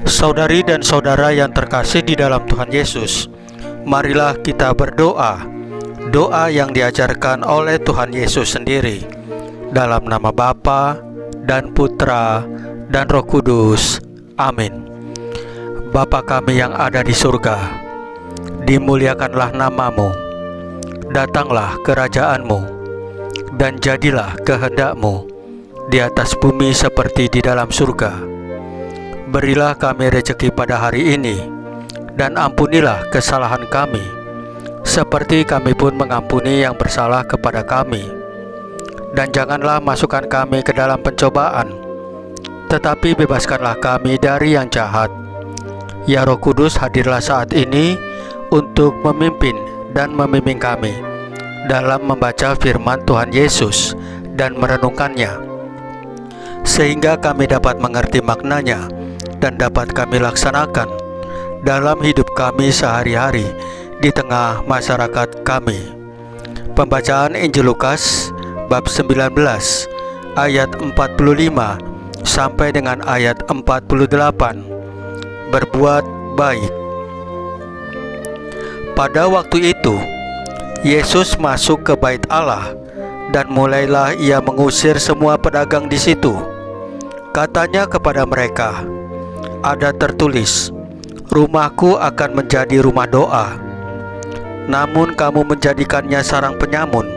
Saudari dan saudara yang terkasih di dalam Tuhan Yesus, marilah kita berdoa, doa yang diajarkan oleh Tuhan Yesus sendiri, dalam nama Bapa dan Putra dan Roh Kudus. Amin. Bapa kami yang ada di surga, dimuliakanlah namamu, datanglah kerajaanmu, dan jadilah kehendak-Mu di atas bumi seperti di dalam surga. Berilah kami rezeki pada hari ini, dan ampunilah kesalahan kami, seperti kami pun mengampuni yang bersalah kepada kami. Dan janganlah masukkan kami ke dalam pencobaan, tetapi bebaskanlah kami dari yang jahat. Ya Roh Kudus, hadirlah saat ini untuk memimpin dan membimbing kami dalam membaca firman Tuhan Yesus dan merenungkannya, sehingga kami dapat mengerti maknanya dan dapat kami laksanakan dalam hidup kami sehari-hari di tengah masyarakat kami. Pembacaan Injil Lukas bab 19 ayat 45 sampai dengan ayat 48. Berbuat baik. Pada waktu itu Yesus masuk ke bait Allah, dan mulailah ia mengusir semua pedagang di situ. Katanya kepada mereka, "Ada tertulis, rumahku akan menjadi rumah doa, namun kamu menjadikannya sarang penyamun."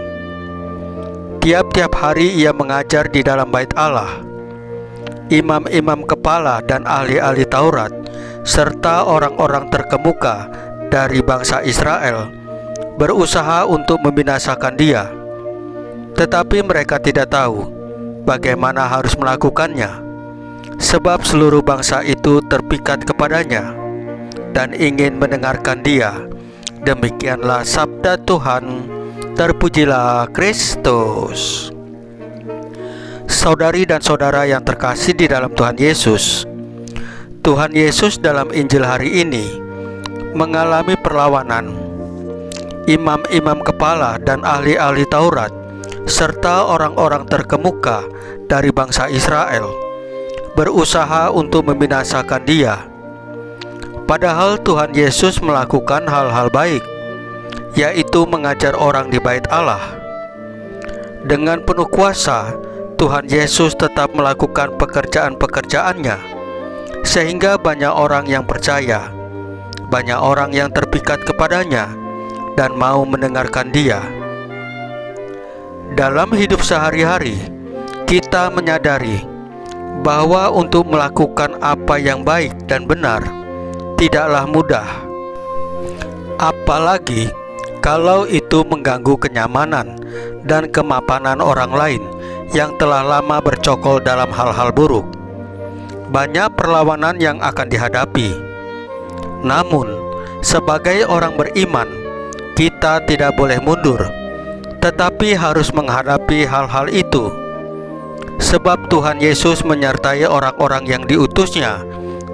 Tiap-tiap hari ia mengajar di dalam bait Allah. Imam-imam kepala dan ahli-ahli Taurat, serta orang-orang terkemuka dari bangsa Israel, berusaha untuk membinasakan dia. Tetapi mereka tidak tahu bagaimana harus melakukannya, sebab seluruh bangsa itu terpikat kepadanya dan ingin mendengarkan dia. Demikianlah sabda Tuhan. Terpujilah Kristus. Saudari dan saudara yang terkasih di dalam Tuhan Yesus, Tuhan Yesus dalam Injil hari ini mengalami perlawanan. Imam-imam kepala dan ahli-ahli Taurat serta orang-orang terkemuka dari bangsa Israel berusaha untuk membinasakan dia. Padahal Tuhan Yesus melakukan hal-hal baik, yaitu mengajar orang di bait Allah. Dengan penuh kuasa, Tuhan Yesus tetap melakukan pekerjaan-pekerjaannya, sehingga banyak orang yang percaya, banyak orang yang terpikat kepadanya dan mau mendengarkan dia. Dalam hidup sehari-hari, kita menyadari bahwa untuk melakukan apa yang baik dan benar tidaklah mudah, apalagi kalau itu mengganggu kenyamanan dan kemapanan orang lain yang telah lama bercokol dalam hal-hal buruk. Banyak perlawanan yang akan dihadapi. Namun, sebagai orang beriman, kita tidak boleh mundur, tetapi harus menghadapi hal-hal itu. Sebab Tuhan Yesus menyertai orang-orang yang diutusnya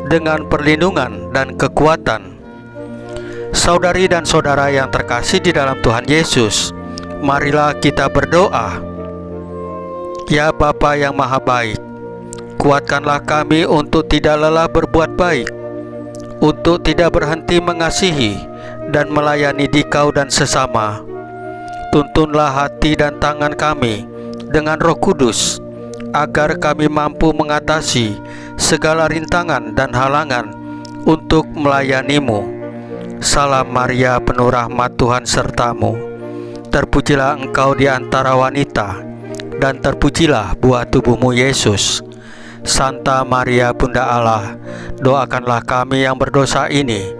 dengan perlindungan dan kekuatan. Saudari dan saudara yang terkasih di dalam Tuhan Yesus, marilah kita berdoa. Ya Bapa yang Maha Baik, kuatkanlah kami untuk tidak lelah berbuat baik, untuk tidak berhenti mengasihi dan melayani dikau dan sesama. Tuntunlah hati dan tangan kami dengan Roh Kudus, agar kami mampu mengatasi segala rintangan dan halangan untuk melayani-Mu. Salam Maria, penuh rahmat, Tuhan sertamu. Terpujilah engkau di antara wanita, dan terpujilah buah tubuhmu Yesus. Santa Maria Bunda Allah, doakanlah kami yang berdosa ini,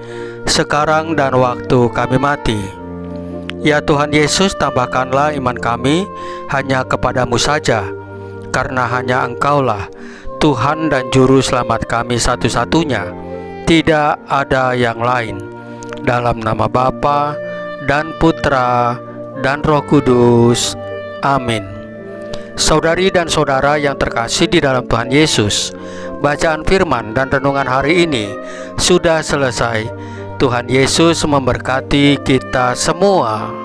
sekarang dan waktu kami mati. Ya Tuhan Yesus, tambahkanlah iman kami hanya kepadamu saja, karena hanya Engkaulah Tuhan dan Juru Selamat kami satu-satunya, tidak ada yang lain. Dalam nama Bapa dan Putra dan Roh Kudus. Amin. Saudari dan saudara yang terkasih di dalam Tuhan Yesus, bacaan firman dan renungan hari ini sudah selesai. Tuhan Yesus memberkati kita semua.